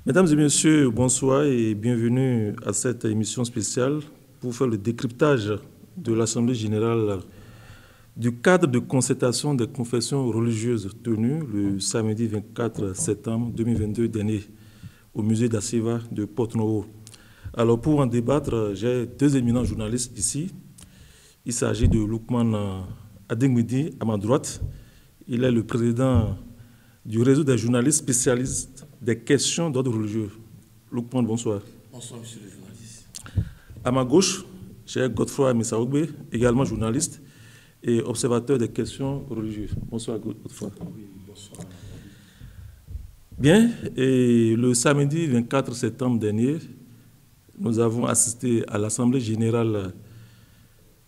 Mesdames et messieurs, bonsoir et bienvenue à cette émission spéciale pour faire le décryptage de l'Assemblée générale du cadre de concertation des confessions religieuses tenues le samedi 24 septembre 2022 dernier au musée d'Assiva de Porto-Novo. Alors pour en débattre, j'ai deux éminents journalistes ici. Il s'agit de Lukman Adengmidi à ma droite. Il est le président du réseau des journalistes spécialistes des questions d'ordre religieux. Lukman, bonsoir. Bonsoir, monsieur le journaliste. À ma gauche, j'ai Godefroy Misaougbe, également journaliste et observateur des questions religieuses. Bonsoir, Godefroy. Oui, bonsoir. Bien, et le samedi 24 septembre dernier, nous avons assisté à l'Assemblée générale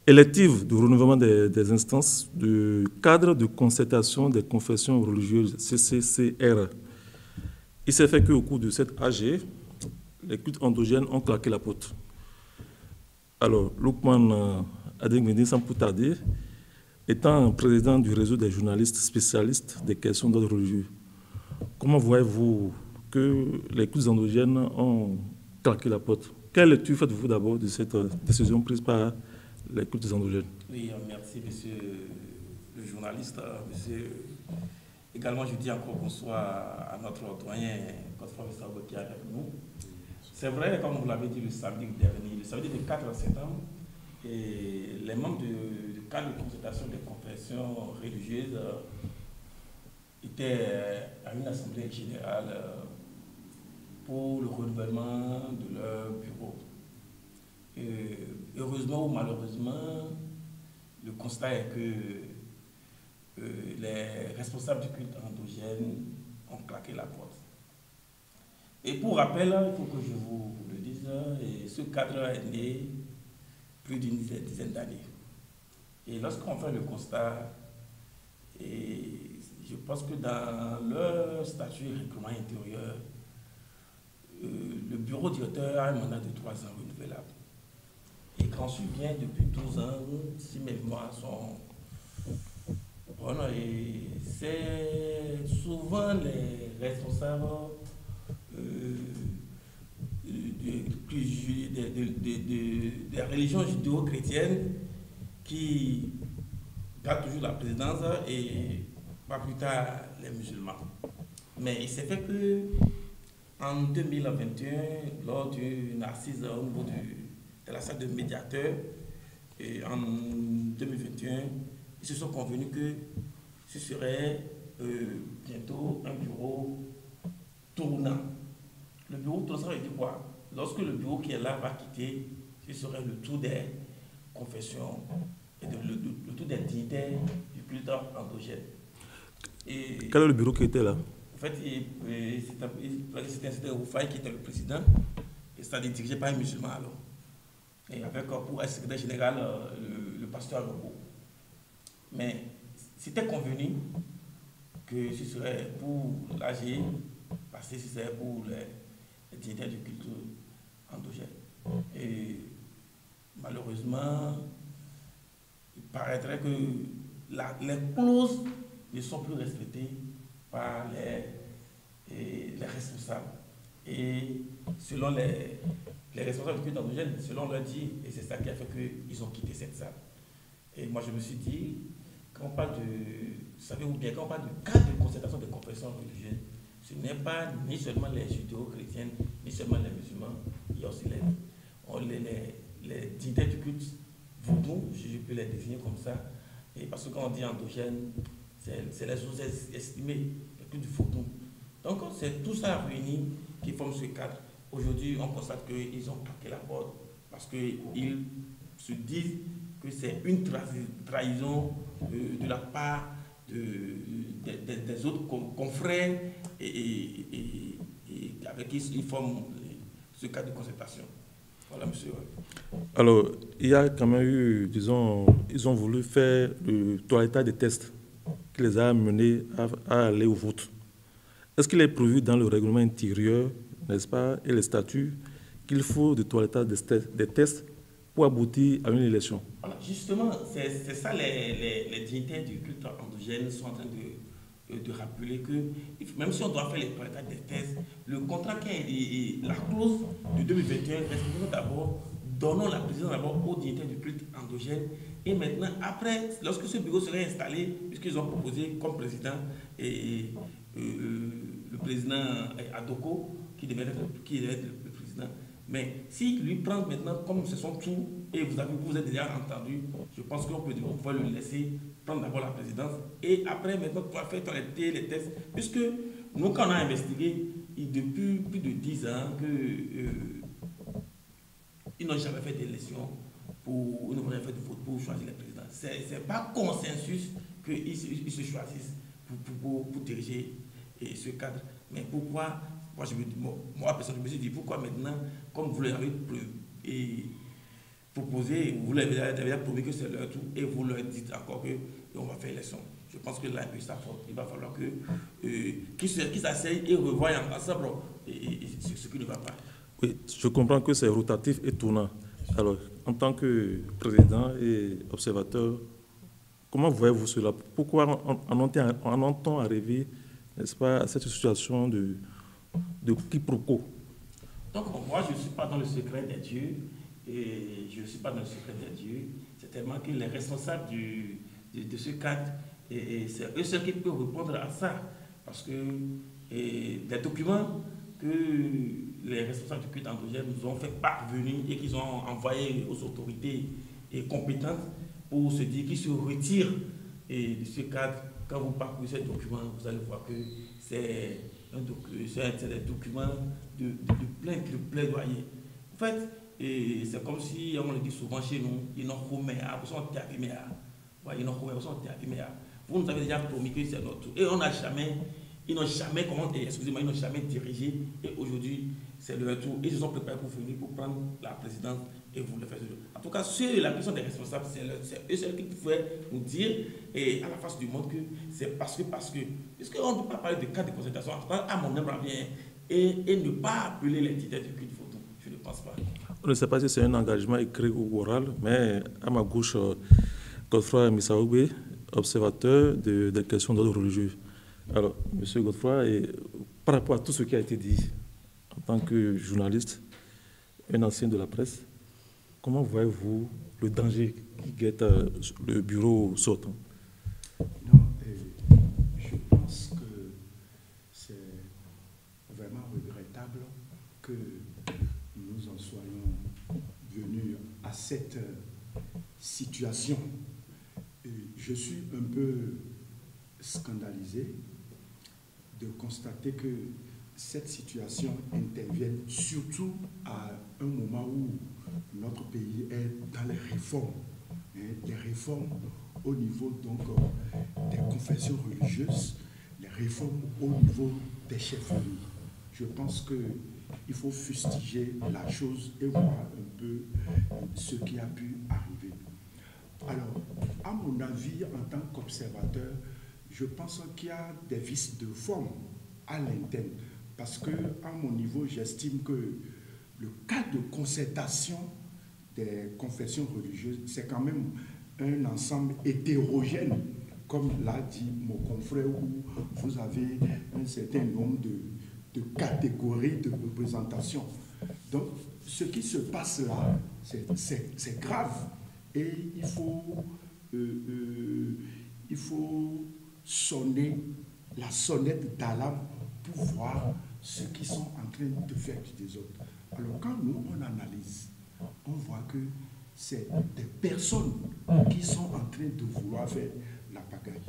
élective du renouvellement des instances du cadre de concertation des confessions religieuses, CCCR. Il s'est fait qu'au cours de cette AG, les cultes endogènes ont claqué la porte. Alors, Lukman Adengmidi, sans plus tarder, étant président du réseau des journalistes spécialistes des questions d'ordre religieux, comment voyez-vous que les cultes endogènes ont claqué la porte? Quelle lecture faites-vous d'abord de cette décision prise par les cultes endogènes? Oui, merci, monsieur le journaliste. Monsieur... Également, je dis encore bonsoir à notre doyen Godefroy Misaougbe qui est avec nous. C'est vrai, comme vous l'avez dit le samedi dernier, le samedi 4 septembre, et les membres du cadre de consultation des confessions religieuses étaient à une assemblée générale pour le renouvellement de leur bureau. Et heureusement ou malheureusement, le constat est que les responsables du culte endogène ont claqué la porte. Et pour rappel, il faut que je vous le dise, ce cadre est né plus d'une dizaine d'années. Et lorsqu'on fait le constat, je pense que dans leur statut et règlement intérieur, le bureau directeur a un mandat de 3 ans renouvelable. Et quand je viens depuis 12 ans, si mes mémoires sont... Voilà, et c'est souvent les responsables des religions judéo-chrétiennes qui gardent toujours la présidence et pas plus tard les musulmans. Mais il s'est fait que en 2021, lors d'une assise au niveau de la salle de médiateur, et en 2021, ils se sont convenus que ce serait bientôt un bureau tournant. Le bureau tournant, ça veut dire quoi? Lorsque le bureau qui est là va quitter, ce serait le tour des confessions et le tour des dignitaires du culte endogène. Quel est le bureau qui était là? En fait, c'était un certain Roufaï qui était le président, et c'est-à-dire dirigé par un musulman alors. Et avec pour être secrétaire général le pasteur Lobo. Mais c'était convenu que ce serait pour l'AG, parce que ce serait pour les dignitaires du culte endogène. Et malheureusement, il paraîtrait que les clauses ne sont plus respectées par les responsables. Et selon les responsables du culte endogène, selon leur dit, et c'est ça qui a fait qu'ils ont quitté cette salle. Et moi, je me suis dit, quand on parle savez-vous bien, quand on parle de cadre de concertation des confessions religieuses, ce n'est pas ni seulement les judéo-chrétiennes, ni seulement les musulmans, il y a aussi les dignitaires du culte vaudou, je peux les désigner comme ça, et parce que quand on dit endogène, c'est les sous-estimés, le culte du vaudou. Donc c'est tout ça réuni qui forme ce cadre. Aujourd'hui, on constate qu'ils ont claqué la porte parce qu'ils se disent que c'est une trahison de la part des autres confrères et avec qui ils forment ce cadre de concertation. Voilà, monsieur. Alors, il y a quand même eu, disons, ils ont voulu faire le toilettage des tests qui les a menés à aller au vote. Est-ce qu'il est prévu dans le règlement intérieur, n'est-ce pas, et les statuts qu'il faut de toilettage des tests pour aboutir à une élection. Voilà, justement, c'est ça les dignitaires du culte endogène sont en train de rappeler que même si on doit faire les toilettages des tests, le contrat qui est la clause de 2021 respectons d'abord, donnons la présidence d'abord aux dignitaires du culte endogène. Et maintenant, après, lorsque ce bureau serait installé, puisqu'ils ont proposé comme président le président Adoko, qui devait être le président. Mais s'il lui prend maintenant comme c'est son tour, et vous êtes déjà entendu, je pense qu'on peut pouvoir le laisser prendre d'abord la présidence. Et après, maintenant, pouvoir faire les tests. Puisque nous, quand on a investigué, depuis plus de 10 ans, ils n'ont jamais fait d'élection ils n'ont jamais fait de vote pour choisir les présidents. Ce n'est pas consensus qu'ils se choisissent pour diriger ce cadre. Mais pourquoi, moi personnellement, je me suis dit, pourquoi maintenant, comme vous l'avez proposé, vous l'avez déjà promis que c'est leur tour, et vous leur dites encore qu'on va faire l'élection. Je pense que là, il va falloir qu'ils s'asseyent et revoient ensemble ce qui ne va pas. Oui, je comprends que c'est rotatif et tournant. Alors, en tant que président et observateur, comment voyez-vous cela? Pourquoi en entend arriver, n'est-ce pas, à cette situation de quiproquo? Donc, moi, je ne suis pas dans le secret des dieux, et je ne suis pas dans le secret des dieux. C'est tellement que les responsables de ce cadre, c'est eux seuls qui peuvent répondre à ça. Parce que les documents que les responsables du culte endogène nous ont fait parvenir et qu'ils ont envoyés aux autorités compétentes pour se dire qu'ils se retirent de ce cadre. Quand vous parcourez ces documents, vous allez voir que c'est des documents de plaidoyer. En fait, c'est comme si, on le dit souvent chez nous, ils n'ont pas vous nous avez déjà promis que c'est notre tour. Et ils n'ont jamais dirigé. Et aujourd'hui, c'est leur tour. Ils se sont préparés pour venir, pour prendre la présidence et vous le faites. En tout cas, sur la question des responsables, c'est eux seuls qui pouvaient nous dire, et à la face du monde, que c'est parce que, puisqu'on ne peut pas parler de cas de concertation, à mon humble avis, et ne pas appeler les leaders du culte photo. Je ne pense pas. On ne sait pas si c'est un engagement écrit ou oral, mais à ma gauche, Godefroy Missaoube, observateur des questions d'ordre religieux. Alors, M. Godefroy, par rapport à tout ce qui a été dit, en tant que journaliste, un ancien de la presse, comment voyez-vous le danger qui guette le bureau sortant? Non, je pense que c'est vraiment regrettable que nous en soyons venus à cette situation. Je suis un peu scandalisé de constater que cette situation intervienne surtout à un moment où notre pays est dans les réformes. Les réformes au niveau donc des confessions religieuses, les réformes au niveau des chefferies. Je pense qu'il faut fustiger la chose et voir un peu ce qui a pu arriver. Alors, à mon avis, en tant qu'observateur, je pense qu'il y a des vices de forme à l'interne. Parce que, à mon niveau, j'estime que le cas de concertation des confessions religieuses, c'est quand même un ensemble hétérogène, comme l'a dit mon confrère, où vous avez un certain nombre de catégories de représentation. Donc, ce qui se passe là, c'est grave. Et il faut sonner la sonnette d'alarme pour voir ce qu'ils sont en train de faire du désordre. Alors quand nous, on analyse, on voit que c'est des personnes qui sont en train de vouloir faire la pagaille.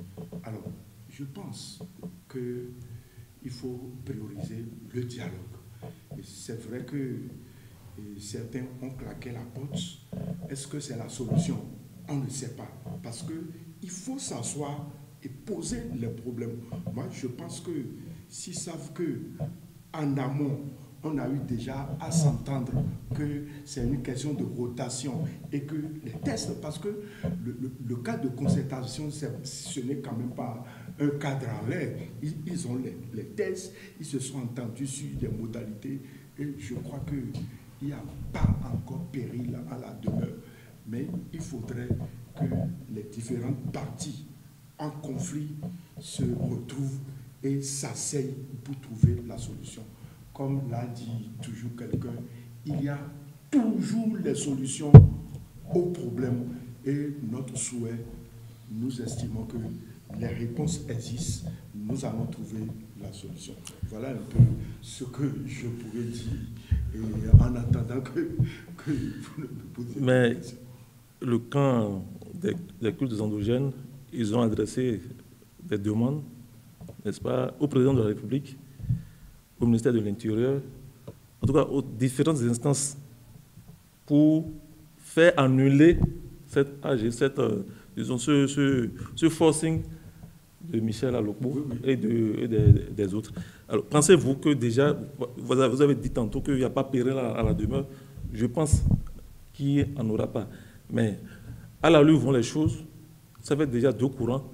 Alors, je pense qu'il faut prioriser le dialogue. Et c'est vrai que certains ont claqué la porte. Est-ce que c'est la solution? On ne sait pas. Parce qu'il faut s'asseoir et poser les problèmes. Moi, je pense que s'ils savent qu'en amont, on a eu déjà à s'entendre que c'est une question de rotation et que les tests, parce que le cas de concertation, ce n'est quand même pas un cadre en l'air. Ils ont les tests, ils se sont entendus sur des modalités et je crois il n'y a pas encore péril à la demeure, mais il faudrait que les différentes parties en conflit se retrouvent et s'asseyent pour trouver la solution. Comme l'a dit toujours quelqu'un, il y a toujours les solutions aux problèmes et notre souhait, nous estimons que les réponses existent, nous allons trouver la solution. Voilà un peu ce que je pourrais dire et en attendant que vous ne me posiez Mais des questions. le camp des cultes endogènes, ils ont adressé des demandes, n'est-ce pas, au président de la République, au ministère de l'Intérieur, en tout cas aux différentes instances, pour faire annuler cette AG, disons, ce forcing de Michel Alokpo et des autres. Alors, pensez-vous que déjà, vous avez dit tantôt qu'il n'y a pas péril à la demeure? Je pense qu'il n'y en aura pas. Mais à la lutte vont les choses, ça va être déjà deux courants.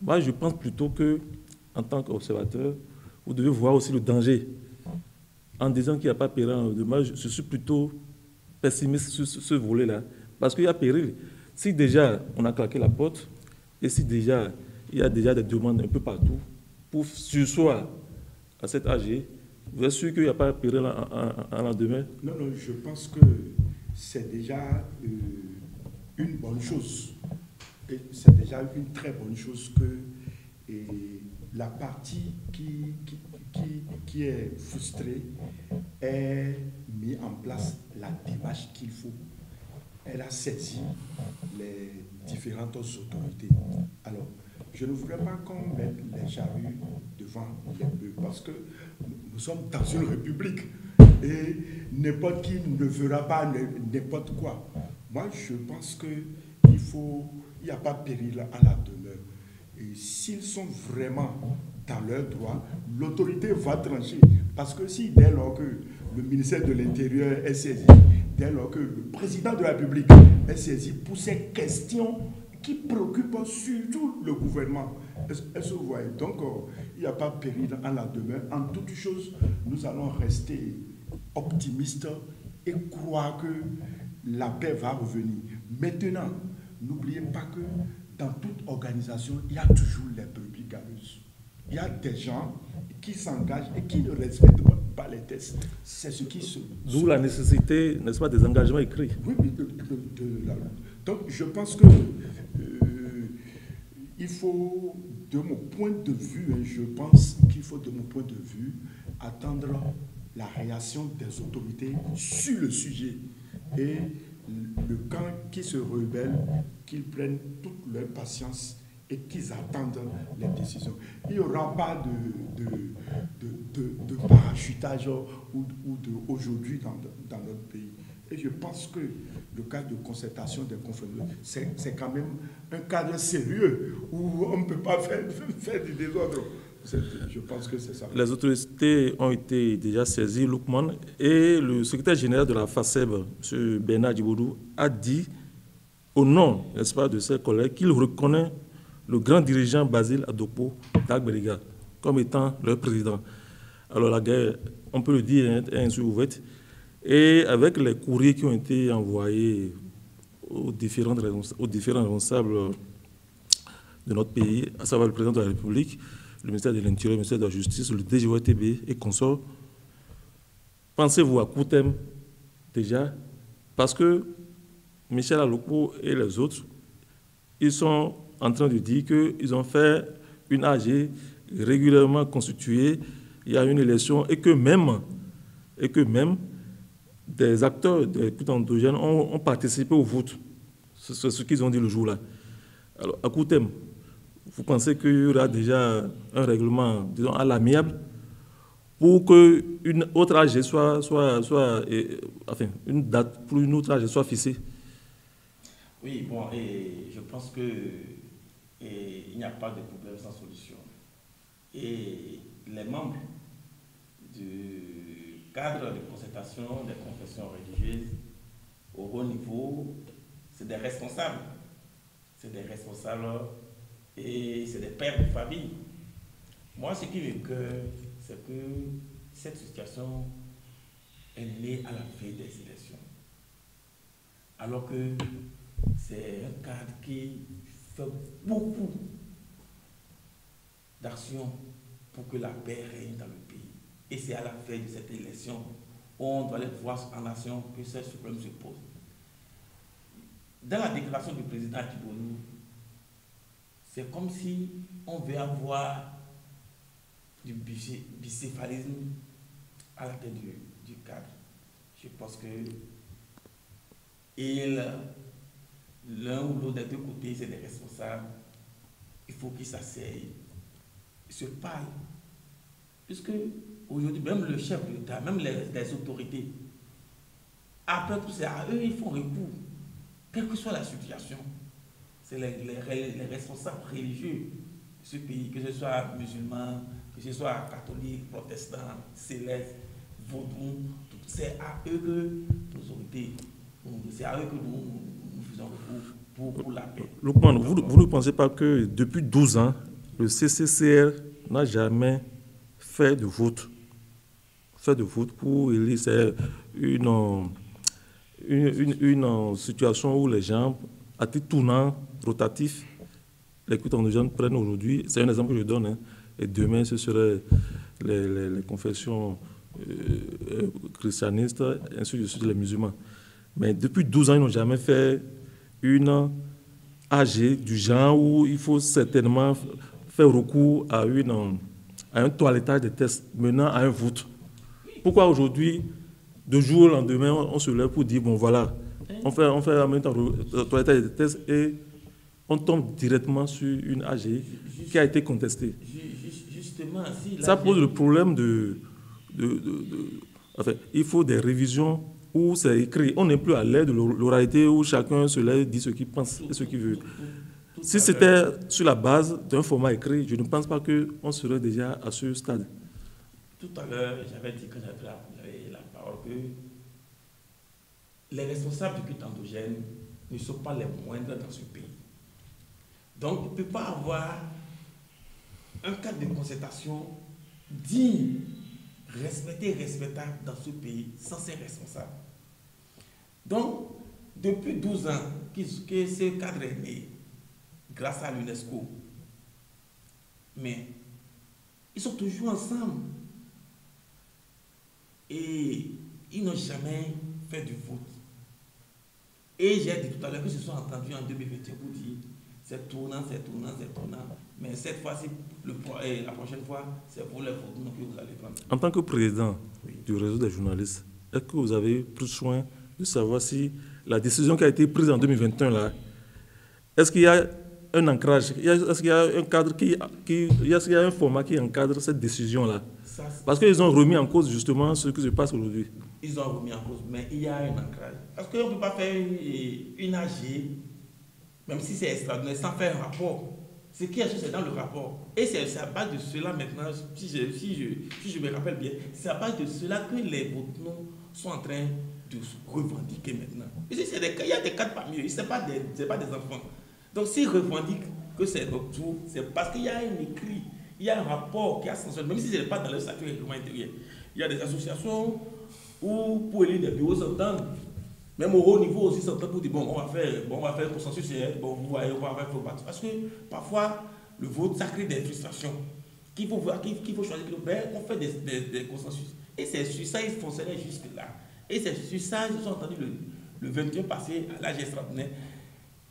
Moi, je pense plutôt que, en tant qu'observateur, vous devez voir aussi le danger. En disant qu'il n'y a pas péril à la demeure, je suis plutôt pessimiste sur ce volet-là. Parce qu'il y a péril. Si déjà on a claqué la porte, et si déjà il y a déjà des demandes un peu partout pour sursoir à cette AG, vous êtes sûr qu'il n'y a pas péril en lendemain? Non, non, je pense que c'est déjà une bonne chose. Et c'est déjà une très bonne chose que la partie qui est frustrée ait mis en place la démarche qu'il faut. Elle a saisi les différentes autorités. Alors, je ne voudrais pas qu'on mette les charrues devant les bœufs, parce que nous sommes dans une république et n'importe qui ne fera pas n'importe quoi. Moi, je pense qu'il n'y a pas péril à la demeure. Et s'ils sont vraiment dans leurs droits, l'autorité va trancher. Parce que si dès lors que le ministère de l'Intérieur est saisi, dès lors que le président de la République est saisi pour ces questions qui préoccupent surtout le gouvernement, elle se voit. Donc, il n'y a pas péril en la demeure. En toute chose, nous allons rester optimistes et croire que la paix va revenir. Maintenant, n'oubliez pas que dans toute organisation, il y a toujours les brebis galeuses. Il y a des gens qui s'engagent et qui ne respectent pas les tests. C'est ce qui se... D'où la nécessité, n'est-ce pas, des engagements écrits. Oui, donc je pense que il faut, de mon point de vue, je pense qu'il faut, de mon point de vue, attendre la réaction des autorités sur le sujet. Et le camp qui se rebelle, qu'ils prennent toute leur patience et qu'ils attendent les décisions. Il n'y aura pas de parachutage ou d'aujourd'hui dans notre pays. Et je pense que le cadre de concertation des conférences, c'est quand même un cadre sérieux où on ne peut pas faire du désordre. Je pense que c'est ça. Les autorités ont été déjà saisies, Loukman, et le secrétaire général de la FACEB, M. Bernard Djiboudou, a dit, au nom, n'est-ce pas, de ses collègues, qu'il reconnaît le grand dirigeant Basile Adokpo d'Agberiga comme étant leur président. Alors la guerre, on peut le dire, est ainsi ouverte. Et avec les courriers qui ont été envoyés aux différents responsables de notre pays, à savoir le président de la République, le ministère de l'Intérieur, le ministère de la Justice, le DGOTB et consorts, pensez-vous à court terme déjà? Parce que Michel Alokpo et les autres, ils sont en train de dire qu'ils ont fait une AG régulièrement constituée, il y a une élection et que même des acteurs des cultes endogènes ont participé au vote. C'est ce qu'ils ont dit le jour-là. Alors, à court terme, vous pensez qu'il y aura déjà un règlement, disons, à l'amiable pour qu'une autre AG une date pour une autre AG soit fixée? Oui, bon, et je pense que il n'y a pas de problème sans solution. Et les membres du cadre de concertation des confessions religieuses au haut niveau, c'est des responsables. C'est des responsables et c'est des pères de famille. Moi, ce qui me cœur, c'est que cette situation est né à la veille des élections. Alors que c'est un cadre qui fait beaucoup d'actions pour que la paix règne dans le pays. Et c'est à la veille de cette élection où on doit aller voir en nation que ce problème se pose. Dans la déclaration du président Tiboni, c'est comme si on veut avoir du bicéphalisme à la tête du cadre. Je pense que l'un ou l'autre des deux côtés, c'est des responsables. Il faut qu'ils s'asseyent, se parlent. Puisque aujourd'hui, même le chef de l'État, même les autorités, après tout ça, à eux, ils font recours. Quelle que soit la situation, c'est les responsables religieux de ce pays, que ce soit musulmans, que ce soit catholiques, protestants, célestes, vaudous, c'est à eux que nos autorités, c'est à eux que nous faisons recours pour la paix. Loukman, vous ne pensez pas que depuis 12 ans, le CCCR n'a jamais fait de vote pour élire? C'est une situation où les gens, à titre tournant, rotatif, les cultes endogènes prennent aujourd'hui, c'est un exemple que je donne, hein, et demain ce serait les confessions christianistes, ainsi de suite les musulmans. Mais depuis 12 ans, ils n'ont jamais fait une AG du genre où il faut certainement faire recours à un toilettage des tests menant à un vote. Pourquoi aujourd'hui, de jour au lendemain, on se lève pour dire, bon voilà, on fait en même temps le toilettage des tests et on tombe directement sur une AG qui a été contestée. Justement, si ça pose le problème enfin, il faut des révisions où c'est écrit. On n'est plus à l'aide de l'oralité où chacun se lève, dit ce qu'il pense et ce qu'il veut. Si c'était sur la base d'un format écrit, je ne pense pas qu'on serait déjà à ce stade. Tout à l'heure, j'avais dit, quand j'avais la parole, que les responsables du culte endogène ne sont pas les moindres dans ce pays. Donc, il ne peut pas avoir un cadre de concertation digne, respecté et respectable dans ce pays sans ces responsables. Donc, depuis 12 ans que ce cadre est né, grâce à l'UNESCO, mais ils sont toujours ensemble. Et ils n'ont jamais fait du vote. Et j'ai dit tout à l'heure que se sont entendus en 2021 pour dire c'est tournant. Mais cette fois-ci, la prochaine fois, c'est pour les votes que vous allez prendre. En tant que président du réseau des journalistes, est-ce que vous avez pris soin de savoir si la décision qui a été prise en 2021, là, est-ce qu'il y a un ancrage, est-ce qu'il y a un cadre est-ce qu'il y a un format qui encadre cette décision-là? Parce qu'ils ont remis en cause justement ce qui se passe aujourd'hui. Ils ont remis en cause, mais il y a un ancrage. Parce qu'on ne peut pas faire une AG, même si c'est extraordinaire, sans faire un rapport. Ce qui est c'est dans le rapport. Et c'est à base de cela maintenant, si je me rappelle bien, c'est à base de cela que les votants sont en train de revendiquer maintenant. Ici, il y a des cadres parmi eux, ce n'est pas des enfants. Donc s'ils revendiquent que c'est retour, c'est parce qu'il y a un écrit, il y a un rapport qui a sanctionné, même si ce n'est pas dans le statut règlement intérieur. Il y a des associations où pour élire des bureaux s'entendent. Même au haut niveau aussi s'entendent pour dire bon, on va faire un consensus, bon, vous voyez, on va faire un battre. Parce que parfois, le vote, ça crée des frustrations. Qu'il faut choisir, on fait des consensus. Et c'est sur ça qu'ils fonctionnaient jusque-là. Et c'est sur ça qu'ils se sont entendus le 21 passé à l'âge extraordinaire,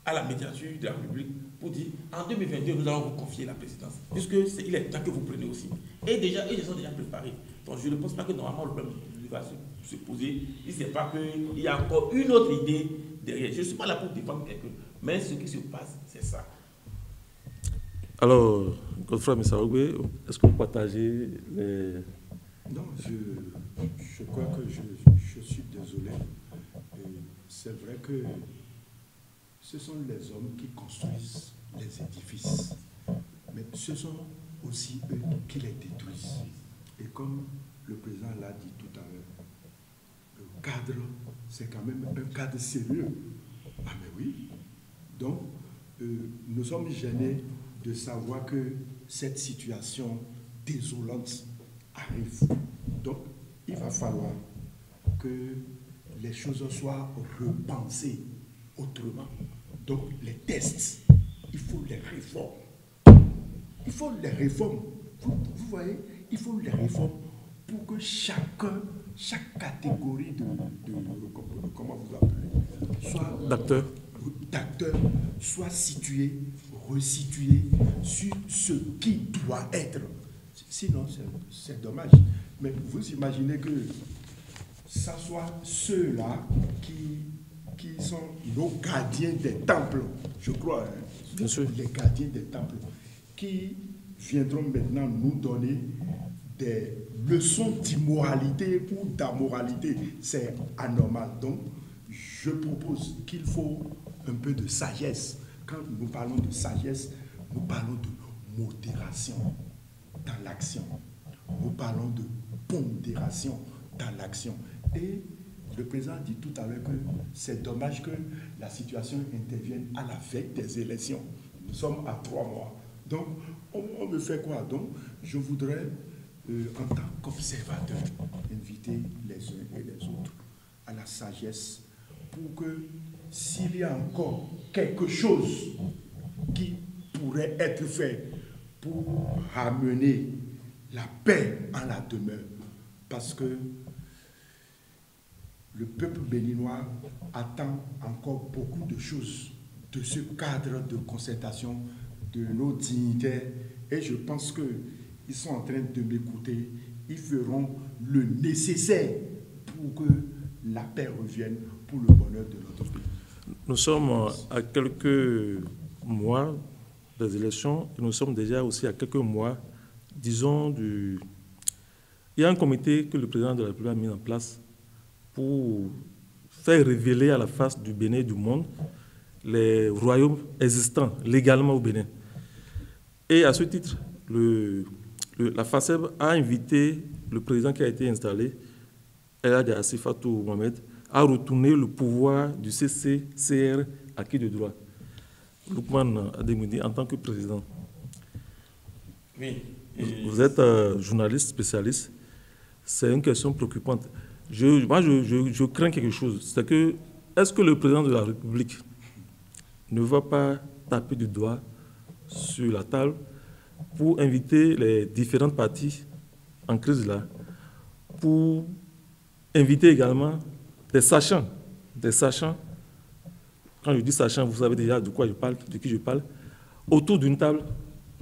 à la médiature de la République, pour dire en 2022, nous allons vous confier la présidence. Puisqu'il est temps que vous preniez aussi. Et déjà, ils sont déjà préparés. Donc je ne pense pas que normalement le problème va se poser. Il ne sait pas qu'il y a encore une autre idée derrière. Je ne suis pas là pour défendre quelqu'un. Mais ce qui se passe, c'est ça. Alors, Godfrey Messaougbe, est-ce que vous partagez les... Non, je crois que je suis désolé. C'est vrai que ce sont les hommes qui construisent les édifices, mais ce sont aussi eux qui les détruisent. Et comme le président l'a dit tout à l'heure, le cadre, c'est quand même un cadre sérieux. Ah mais oui. Donc, nous sommes gênés de savoir que cette situation désolante arrive. Donc, il va falloir que les choses soient repensées autrement. Donc les tests, il faut les réformes. Il faut les réformes. Vous voyez, il faut les réformes pour que chaque catégorie de comment vous appelez, soit d'acteurs soit situé, resitué sur ce qui doit être. Sinon, c'est dommage. Mais vous imaginez que ça soit ceux-là qui sont nos gardiens des temples, je crois, hein, bien sûr, les gardiens des temples, qui viendront maintenant nous donner des leçons d'immoralité ou d'amoralité. C'est anormal. Donc, je propose qu'il faut un peu de sagesse. Quand nous parlons de sagesse, nous parlons de modération dans l'action. Nous parlons de pondération dans l'action. Et le président dit tout à l'heure que c'est dommage que la situation intervienne à la veille des élections. Nous sommes à 3 mois. Donc, on me fait quoi? Donc, je voudrais, en tant qu'observateur, inviter les uns et les autres à la sagesse pour que s'il y a encore quelque chose qui pourrait être fait pour ramener la paix en la demeure, parce que le peuple béninois attend encore beaucoup de choses de ce cadre de concertation de nos dignitaires, et je pense qu'ils sont en train de m'écouter. Ils feront le nécessaire pour que la paix revienne pour le bonheur de notre pays. Nous sommes à quelques mois des élections et nous sommes déjà aussi à quelques mois, disons, Il y a un comité que le président de la République a mis en place pour faire révéler à la face du Bénin et du monde les royaumes existants légalement au Bénin. Et à ce titre, la FACEB a invité le président qui a été installé, El Hadji Assefatou Mohamed, à retourner le pouvoir du CCCR acquis de droit. Lukman Ademoudi, en tant que président. Oui. Vous êtes journaliste spécialiste. C'est une question préoccupante. Je crains quelque chose. C'est que, est-ce que le président de la République ne va pas taper du doigt sur la table pour inviter les différentes parties en crise là, pour inviter également des sachants. Quand je dis sachants, vous savez déjà de quoi je parle, de qui je parle, autour d'une table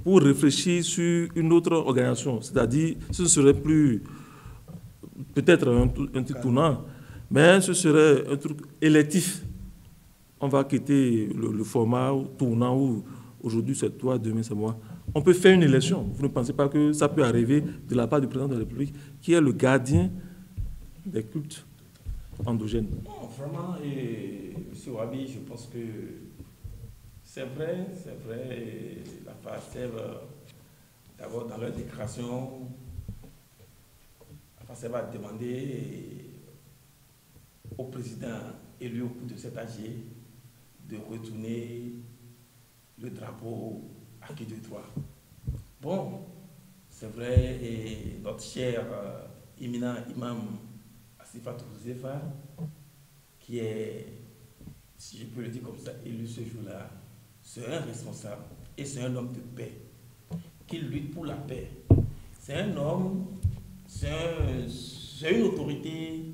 pour réfléchir sur une autre organisation. C'est-à-dire, ce serait plus peut-être un truc tournant, mais ce serait un truc électif. On va quitter le format tournant où aujourd'hui c'est toi, demain c'est moi. On peut faire une élection. Vous ne pensez pas que ça peut arriver de la part du président de la République, qui est le gardien des cultes endogènes? Non, vraiment, M. Wabi, je pense que c'est vrai, la FACEB, d'abord dans leur déclaration, la FACEB a demandé au président élu au cours de cet AG de retourner le drapeau acquis de droit. Bon, c'est vrai, et notre cher éminent imam Assefatou Zefa, qui est, si je peux le dire comme ça, élu ce jour-là, c'est un responsable et c'est un homme de paix qui lutte pour la paix. C'est un homme, c'est une autorité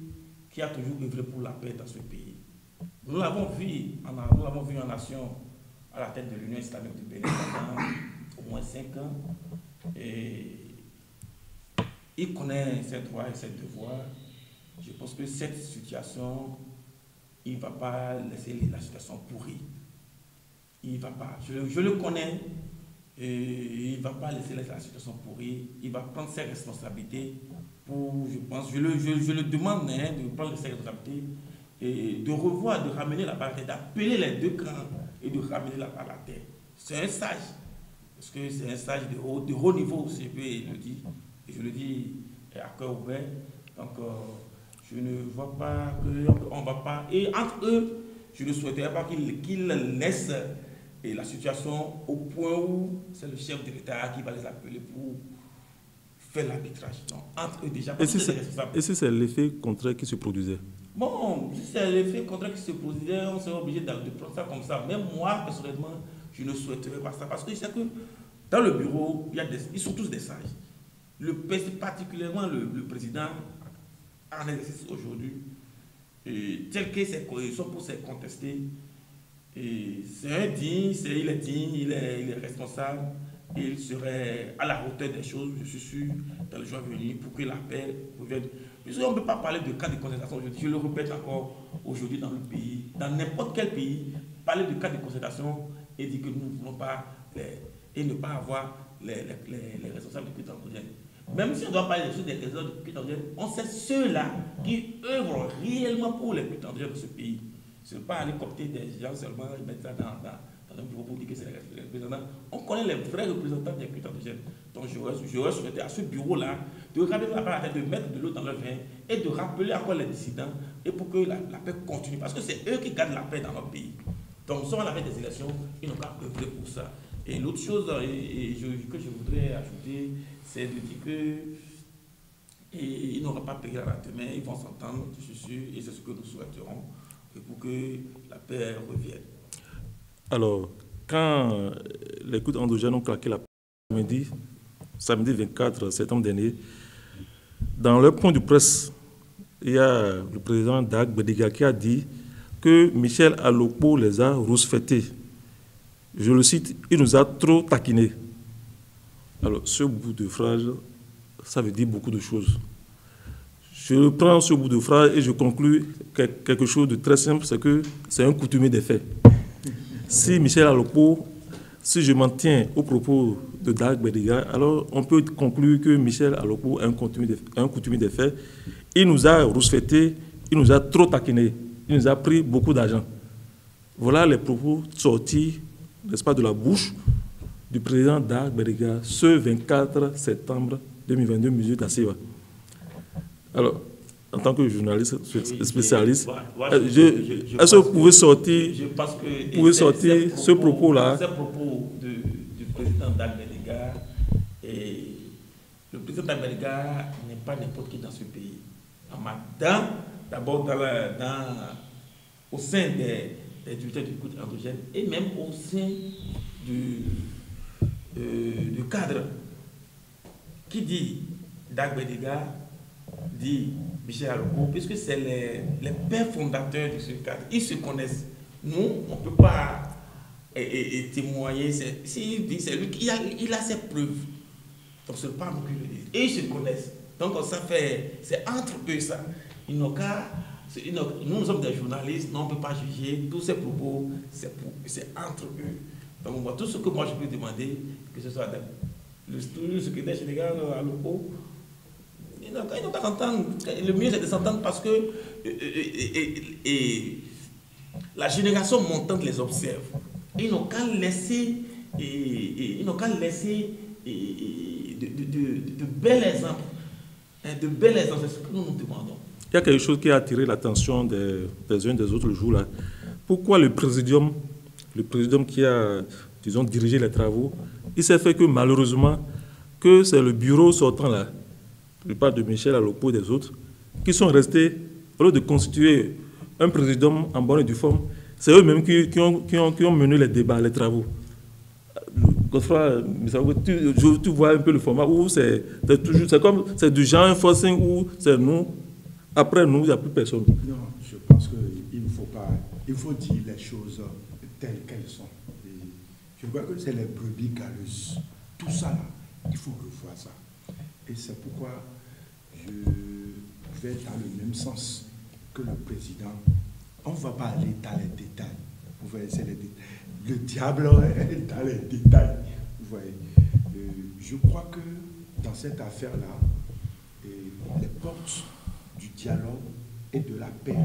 qui a toujours œuvré pour la paix dans ce pays. Nous l'avons vu en nation à la tête de l'Union islamique du Bénin pendant au moins 5 ans. Et il connaît ses droits et ses devoirs. Je pense que cette situation, il ne va pas laisser la situation pourrie. Il ne va pas. Je le connais. Et il ne va pas laisser la situation pourrie. Il va prendre ses responsabilités pour, je pense, je le demande de prendre ses responsabilités et de revoir, de ramener la barre à terre, d'appeler les deux camps et de ramener la barre à terre. C'est un sage. Parce que c'est un sage de haut niveau, si je peux le dire. Et je le dis à cœur ouvert. Donc, je ne vois pas qu'on ne va pas. Et entre eux, je ne souhaiterais pas qu'ils laissent la situation au point où c'est le chef de l'État qui va les appeler pour faire l'arbitrage. Entre eux déjà, Et parce si que c'est responsable. et si c'est l'effet contraire qui se produisait? Bon, si c'est l'effet contraire qui se produisait, on serait obligé de prendre ça comme ça. Même moi, personnellement, je ne souhaiterais pas ça. Parce que je sais que dans le bureau, ils sont tous des sages. Particulièrement le président en exercice aujourd'hui, tel que ils sont pour se contester. C'est un digne, il est digne, il est responsable. Il serait à la hauteur des choses, je suis sûr, dans les jours à venir, pour que la paix revienne. On ne peut pas parler de cas de concertation aujourd'hui. Je le répète encore aujourd'hui dans le pays, dans n'importe quel pays, parler de cas de concertation et dire que nous ne voulons pas et ne pas avoir les responsables de culte endogène. Même si on doit parler des choses des responsables de culte endogène, on sait ceux-là qui œuvrent réellement pour les cultes endogènes de ce pays. Ce n'est pas aller coopter des gens seulement et mettre ça dans un bureau pour dire que c'est les représentants. On connaît les vrais représentants des cultes endogènes. Donc j'aurais souhaité à ce bureau-là de regarder la tête, de mettre de l'eau dans leur vin et de rappeler encore les dissidents et pour que la paix continue. Parce que c'est eux qui gardent la paix dans notre pays. Donc si on avait des élections, ils n'ont qu'à œuvrer pour ça. Et l'autre chose que je voudrais ajouter, c'est de dire qu'ils n'auront pas payé à la demain, ils vont s'entendre, je suis sûr, et c'est ce que nous souhaiterons pour que la paix revienne. Alors, quand les cultes endogènes ont claqué la samedi 24 septembre dernier, dans leur point de presse, il y a le président Dag Bediga qui a dit que Michel Alopo les a rouspétés. Je le cite, il nous a trop taquinés. Alors, ce bout de phrase, ça veut dire beaucoup de choses. Je prends ce bout de phrase et je conclus quelque chose de très simple, c'est que c'est un coutumier des faits. Si Michel Alopo, si je m'en tiens aux propos de Dag Bediga, alors on peut conclure que Michel Alopo est un coutumier des faits. Il nous a rouspétés, il nous a trop taquinés, il nous a pris beaucoup d'argent. Voilà les propos sortis, n'est-ce pas, de la bouche du président Dag Bediga ce 24 septembre 2022, mesure d'Assiva. Alors, en tant que journaliste spécialiste, est-ce que vous pouvez sortir, ce propos-là? Ce propos du président Dag Bediga, le président Dag Bediga n'est pas n'importe qui dans ce pays. D'abord au sein des directeurs du culte endogène et même au sein du cadre. Qui dit Dag Bediga dit Michel Alopo, puisque c'est les pères fondateurs de ce cadre. Ils se connaissent. Nous, on ne peut pas témoigner. S'il dit c'est lui qui a ses preuves. Donc ce n'est pas nous qui le disons. Et ils se connaissent. Donc ça fait, c'est entre eux ça. Ils n'ont qu'à, nous sommes des journalistes, on ne peut pas juger. Tous ces propos, c'est entre eux. Donc tout ce que moi je peux demander, que ce soit le secrétaire général Alopo, ils n'ont qu'à s'entendre. Le mieux c'est de s'entendre parce que la génération montante les observe. Ils n'ont qu'à laisser, de bels exemples. De bels exemples, c'est ce que nous nous demandons. Il y a quelque chose qui a attiré l'attention des uns des autres le jour-là. Pourquoi le présidium qui a, disons, dirigé les travaux, il s'est fait que malheureusement, que c'est le bureau sortant là, je parle de Michel Alopo et des autres, qui sont restés, au lieu de constituer un présidium en bonne et due forme, c'est eux-mêmes qui ont mené les débats, les travaux. Godefroy, tu vois un peu le format où c'est du genre enforcing où c'est nous, après nous, il n'y a plus personne. Non, je pense qu'il ne faut pas, il faut dire les choses telles qu'elles sont. Et je crois que c'est les brebis galeuses. Tout ça là, il faut revoir ça. Et c'est pourquoi je vais dans le même sens que le président. On ne va pas aller dans les détails. Vous voyez, c'est le diable est dans les détails. Vous voyez, je crois que dans cette affaire-là, les portes du dialogue et de la paix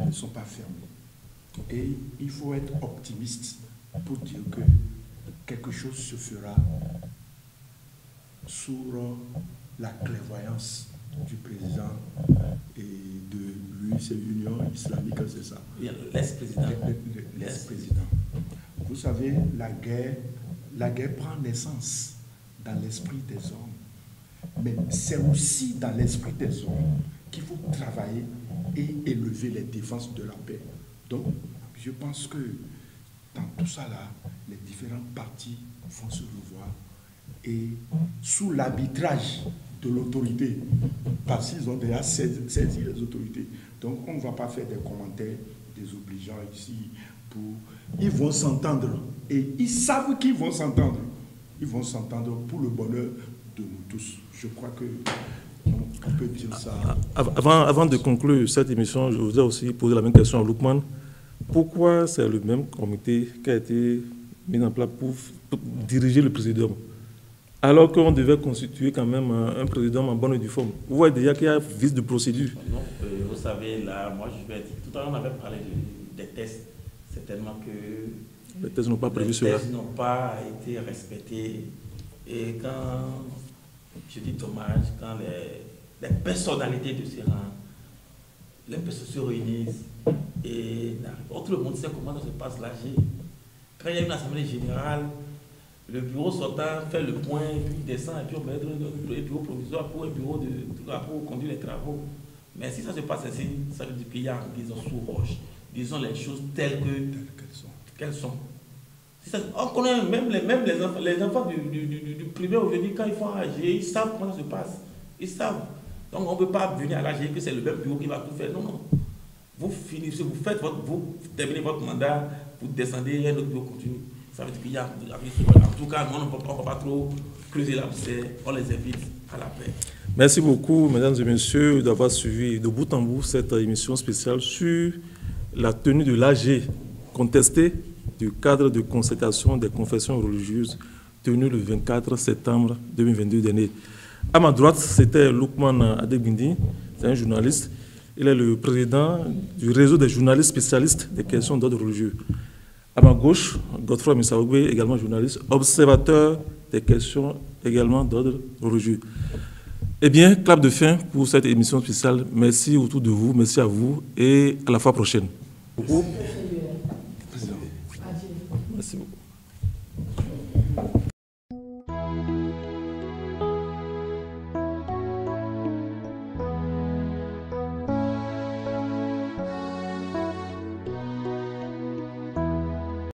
ne sont pas fermées. Et il faut être optimiste pour dire que quelque chose se fera sous la clairvoyance du président et de lui, c'est l'Union islamique, c'est ça. L'ex-président. L'ex-président. Vous savez, la guerre prend naissance dans l'esprit des hommes. Mais c'est aussi dans l'esprit des hommes qu'il faut travailler et élever les défenses de la paix. Donc, je pense que dans tout ça là, les différentes parties vont se revoir et sous l'arbitrage de l'autorité, parce qu'ils ont déjà saisi les autorités. Donc, on ne va pas faire des commentaires désobligeants ici. Ils vont s'entendre et ils savent qu'ils vont s'entendre. Ils vont s'entendre pour le bonheur de nous tous. Je crois que on peut dire ça. Avant de conclure cette émission, je voudrais aussi poser la même question à Lukman. Pourquoi c'est le même comité qui a été mis en place pour diriger le présidium, alors qu'on devait constituer quand même un présidium en bonne et due forme? Vous voyez déjà qu'il y a vice de procédure. Non, vous savez, là, moi je vais dire, tout à l'heure on avait parlé des tests. C'est tellement que les tests n'ont pas prévu cela. Les tests n'ont pas été respectés. Et quand, je dis dommage, quand les personnalités de ces rangs, les personnes se réunissent et tout le monde sait comment ça se passe l'AG. Quand il y a une assemblée générale, le bureau sortant fait le point, puis descend, et puis on met un bureau provisoire pour un bureau pour conduire les travaux. Mais si ça se passe ainsi, ça veut dire qu'il y a, disons, sous roche. Disons les choses telles qu'elles sont. On connaît même les enfants du primaire aujourd'hui, quand ils font AG, ils savent comment ça se passe. Ils savent. Donc on ne peut pas venir à l'AG que c'est le même bureau qui va tout faire. Non, non. Vous finissez, vous terminez votre mandat, vous descendez et un autre bureau continue. Ça veut dire qu'il y a, en tout cas, on ne peut pas trop creuser l'abcès, on les invite à la paix. Merci beaucoup, mesdames et messieurs, d'avoir suivi de bout en bout cette émission spéciale sur la tenue de l'AG contestée du cadre de concertation des confessions religieuses tenu le 24 septembre 2022 dernier. À ma droite, c'était Lukman Adegbindi, c'est un journaliste. Il est le président du réseau des journalistes spécialistes des questions d'ordre religieux. À ma gauche, Godefroy Missaougbe, également journaliste, observateur des questions également d'ordre religieux. Eh bien, clap de fin pour cette émission spéciale. Merci autour de vous, merci à vous et à la fois prochaine. Merci beaucoup.